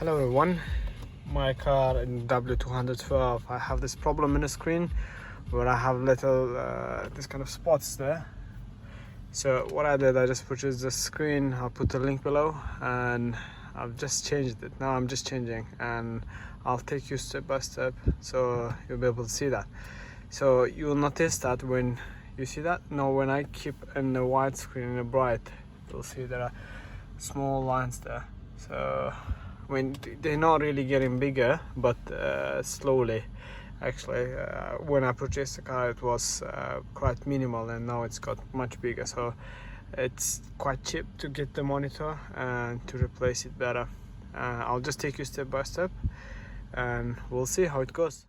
Hello everyone, my car in W212, I have this problem in the screen where I have little this kind of spots there. So what I did, I just purchased the screen. I'll put the link below and I've just changed it. Now I'm just changing and I'll take you step by step so you'll be able to see that. So you'll notice that when you see that, now when I keep in the widescreen in the bright, you'll see there are small lines there. So when they're not really getting bigger, but slowly. Actually, when I purchased the car, it was quite minimal, and now it's got much bigger. So it's quite cheap to get the monitor and to replace it better. I'll just take you step by step, and we'll see how it goes.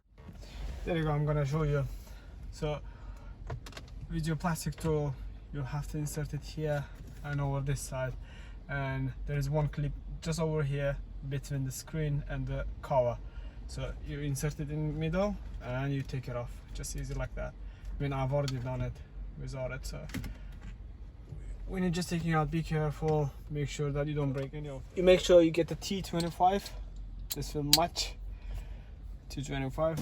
There you go. I'm gonna show you. So with your plastic tool, you'll have to insert it here and over this side, and there is one clip just over here between the screen and the cover. So you insert it in the middle and you take it off, just easy like that. I mean, I've already done it without it. So when you're just taking out, be careful, make sure that you don't break any of it. You make sure you get the T25, this will match T25.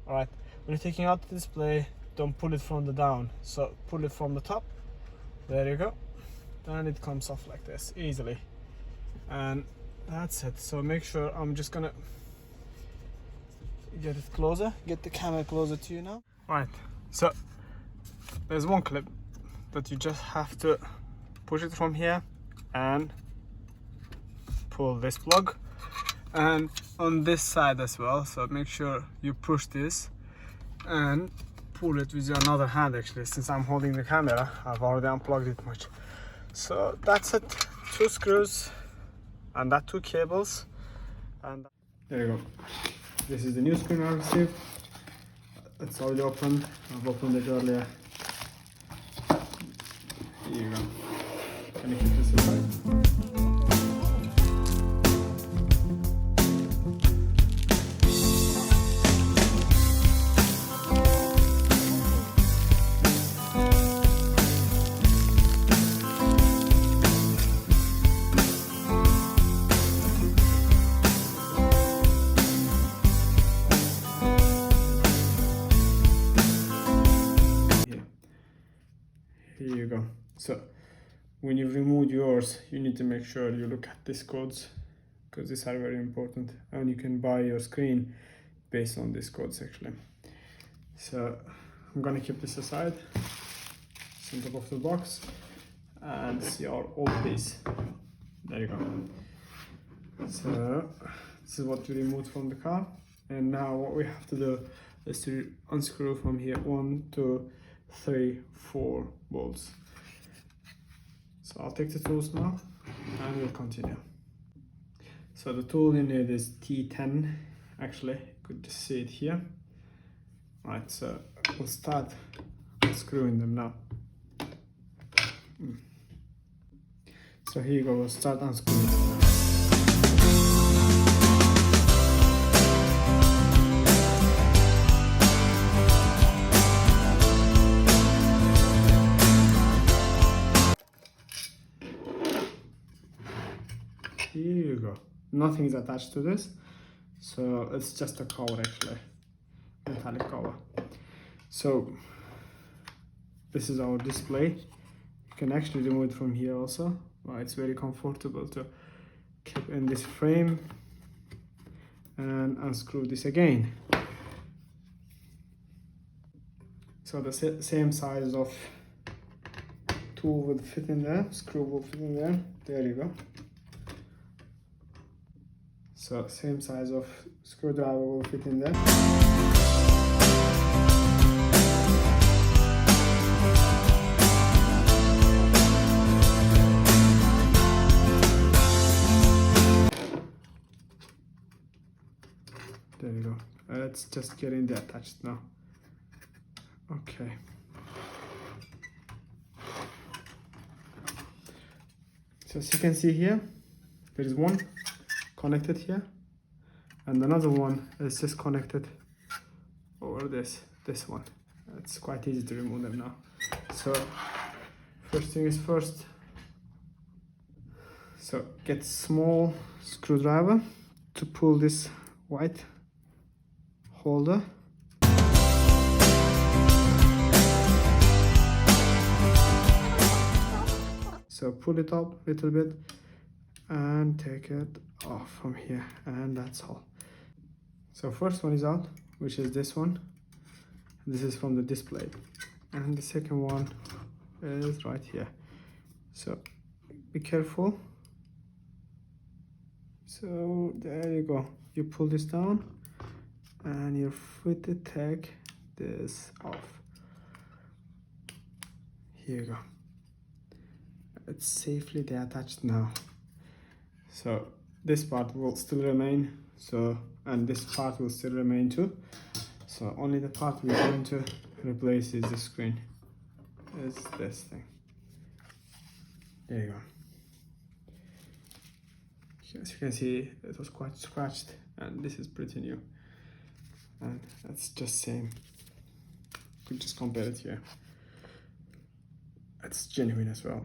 Alright, when you're taking out the display, don't pull it from the down, so pull it from the top. There you go. Then it comes off like this easily, and that's it. So make sure, I'm just gonna get it closer, get the camera closer to you now. Right, so there's one clip that you just have to push it from here and pull this plug, and on this side as well. So make sure you push this and pull it with your another hand. Actually, since I'm holding the camera, I've already unplugged it much. So that's it, 2 screws and that 2 cables, and there you go. This is the new screen I received. It's already opened. I've opened it earlier. Here you go. Can you keep this aside? Here you go. So when you remove yours, you need to make sure you look at these codes, because these are very important, and you can buy your screen based on these codes actually. So I'm gonna keep this aside, it's on top of the box, and see our old piece. There you go. So this is what we removed from the car, and now what we have to do is to unscrew from here 1, 2, 3, 4 bolts. So I'll take the tools now and we'll continue. So the tool you need is T10, actually, you could just see it here. Right, so we'll start unscrewing them now. So here you go, we'll start unscrewing them. Here you go. Nothing is attached to this, so it's just a cover actually, metallic cover. So this is our display. You can actually remove it from here also. Well, it's very comfortable to keep in this frame and unscrew this again. So the same size of tool will fit in there, screw will fit in there. There you go. So same size of screwdriver will fit in there. There you go. It's just getting attached now. Okay. So as you can see here, there is one connected here, and another one is just connected over this one. It's quite easy to remove them now. So first thing is first. So get small screwdriver to pull this white holder. So pull it up a little bit and take it off from here, and that's all. So first one is out, which is this one. This is from the display, and the second one is right here. So be careful. So there you go. You pull this down and your foot to take this off. Here you go. It's safely detached now. So this part will still remain, so, and this part will still remain too. So only the part we're going to replace is the screen, is this thing. There you go. As you can see, it was quite scratched, and this is pretty new, and that's just same. You could just compare it here. It's genuine as well.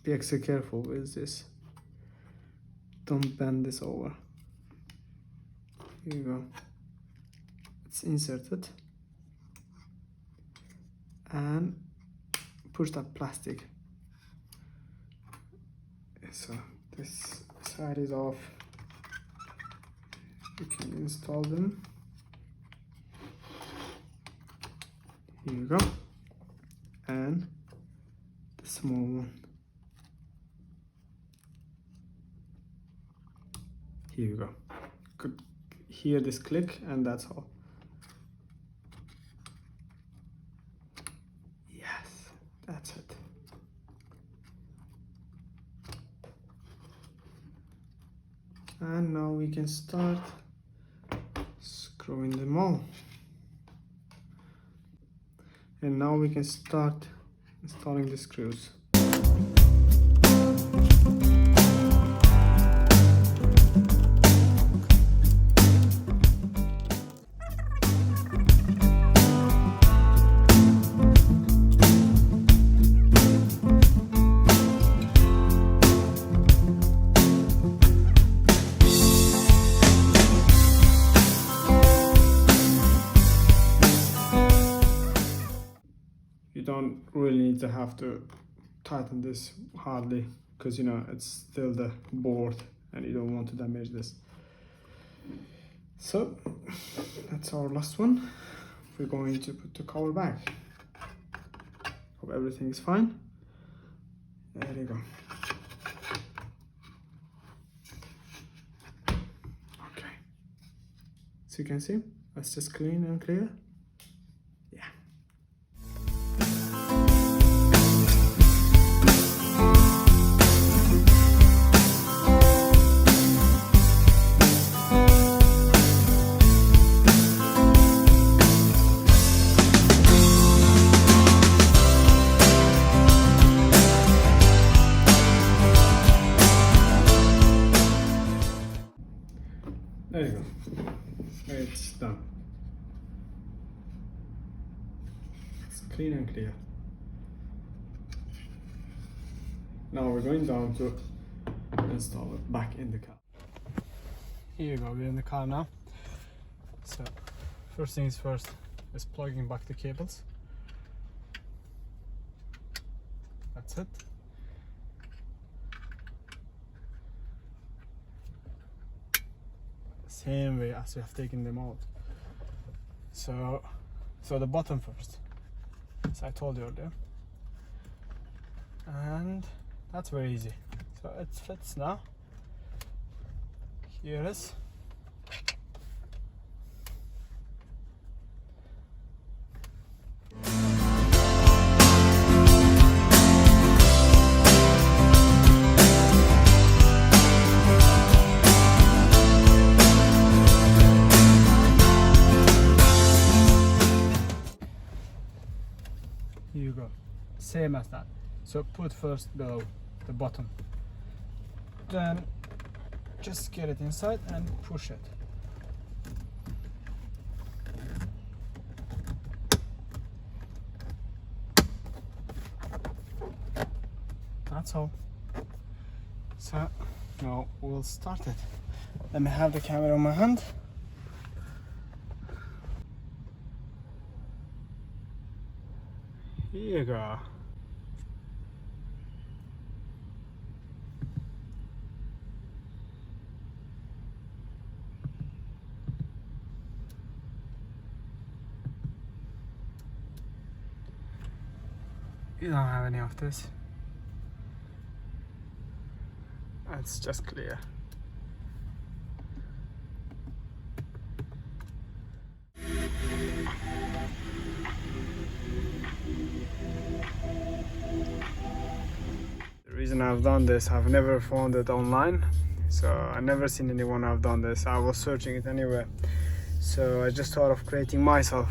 Be extra careful with this. Don't bend this over. Here you go. It's inserted. And push that plastic. So this side is off. You can install them. Here you go. And the small one. Here you go. Could hear this click, and that's all. Yes, that's it. And now we can start screwing them all. And now we can start installing the screws. You don't really need to have to tighten this hardly, because you know it's still the board and you don't want to damage this. So that's our last one. We're going to put the cover back. Hope everything is fine. There you go. Okay, so you can see that's just clean and clear. There you go. It's done. It's clean and clear. Now we're going down to install it back in the car. Here you go, we're in the car now. So first things first is plugging back the cables. That's it. Same way as we have taken them out. So the bottom first, as I told you earlier, and that's very easy. So it fits now. Here it is. Here you go, same as that. So put first below the bottom, then just get it inside and push it. That's all. So now we'll start it. Let me have the camera in my hand. Here you go. You don't have any of this. It's just clear. The reason I've done this, I've never found it online, so I never seen anyone have done this. I was searching it anywhere, so I just thought of creating myself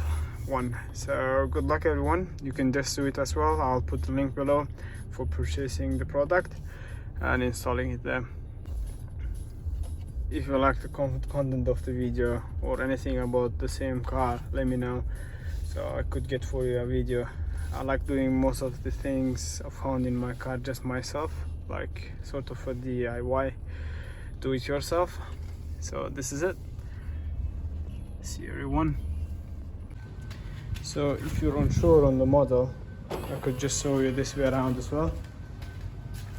one. So good luck everyone, you can just do it as well. I'll put the link below for purchasing the product and installing it there. If you like the content of the video or anything about the same car, let me know so I could get for you a video. I like doing most of the things I found in my car just myself, like sort of a DIY, do it yourself. So this is it. See everyone. So if you're unsure on the model, I could just show you this way around as well.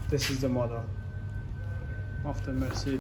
This is the model of the Mercedes.